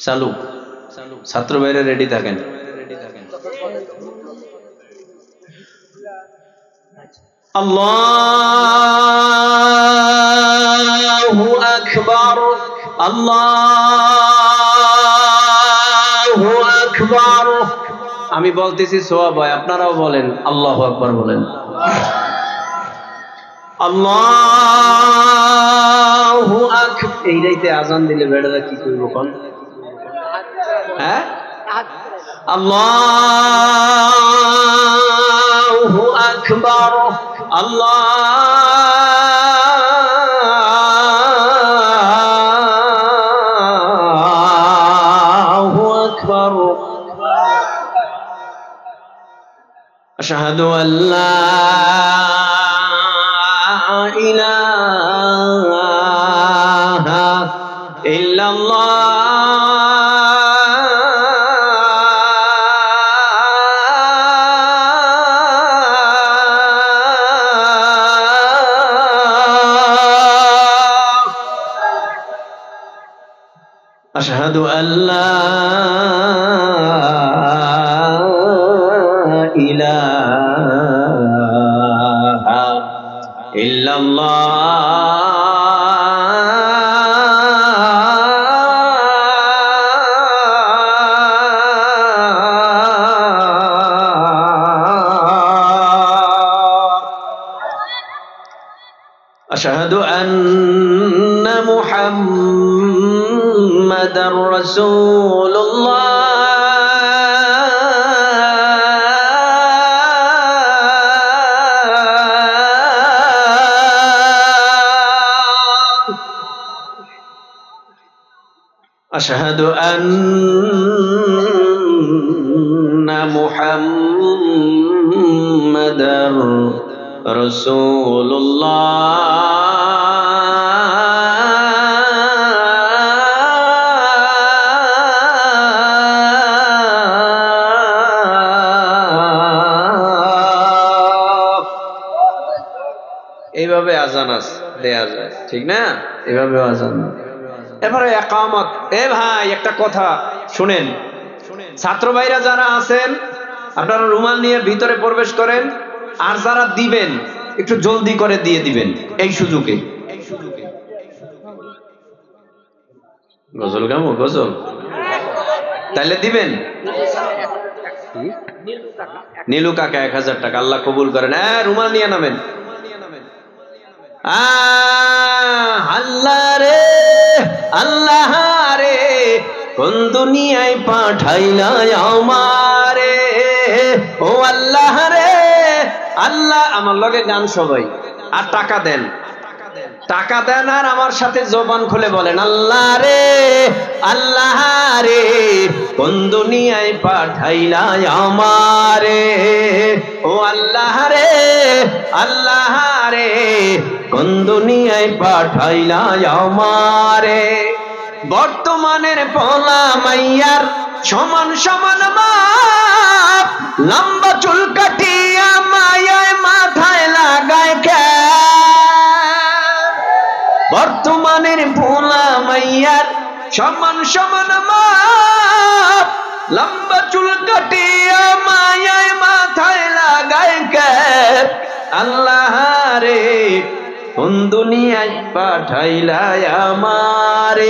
চালু, ছাত্র ভাইরা রেডি থাকেন। আল্লাহু আকবার, আল্লাহু আকবার। আমি বলতেছি সওয়াব হয়, আপনারাও বলেন আল্লাহু আকবার বলেন। আল্লাহু আকবার। এই রাইতে আজান দিলে বেড়ারা কি করব কোন? হ্যাঁ, আল্লাহু আকবার, আল্লাহু আকবার। আশহাদু আল্লা ইলাহা ইল্লাল্লাহ, আশহাদু আল্লা ইলাহা ইল্লাল্লাহ, আশহাদু আন্না মুহাম্মাদার রাসূলুল্লাহ, আশহাদু আন্না মুহাম্মাদার রাসূলুল্লাহ। এইভাবে আজান দেয়া যায়, ঠিক না? এইভাবে আজান। এবারে ইকামত। এ ভাই একটা কথা শুনেন, ছাত্র ভাইরা যারা আছেন আপনারা রুমাল নিয়ে ভিতরে প্রবেশ করেন, আর যারা দিবেন একটু জলদি করে দিয়ে দিবেন এই সুযোগে। গজল গামো, গজল তাইলে দিবেন। নীলু কাকা 1000 টাকা, আল্লাহ কবুল করেন। রুমাল নিয়ে নামেন। আল্লাহ রে, আল্লাহ রে, কোন দুনিয়ায় পাঠাইলা আমারে, ও আল্লাহ রে আল্লাহ। আমার লগে গান সবাই, আর টাকা দেন, টাকা দেন, আর আমার সাথে জবান খুলে বলেন আল্লাহ রে, আল্লাহ রে, কোন দুনিয়ায় পাঠাইলা আমারে, ও আল্লাহ রে, আল্লাহ রে, কোন দুনিয়ায় পাঠাইলা আমারে। বর্তমানের পোলা মাইয়ার সমান সমান মাপ, লম্বা চুল কাটিয়া মায়ায় মাথায় লাগায় ক্যাপ। বর্তমানের পোলা মাইয়ার সমান সমান মাপ, লম্বা চুল কাটিয়া মায়ায় মাথায় লাগায় ক্যাপ। আল্লাহ রে, কোন দুনিয়ায় পাঠাইলা আমারে।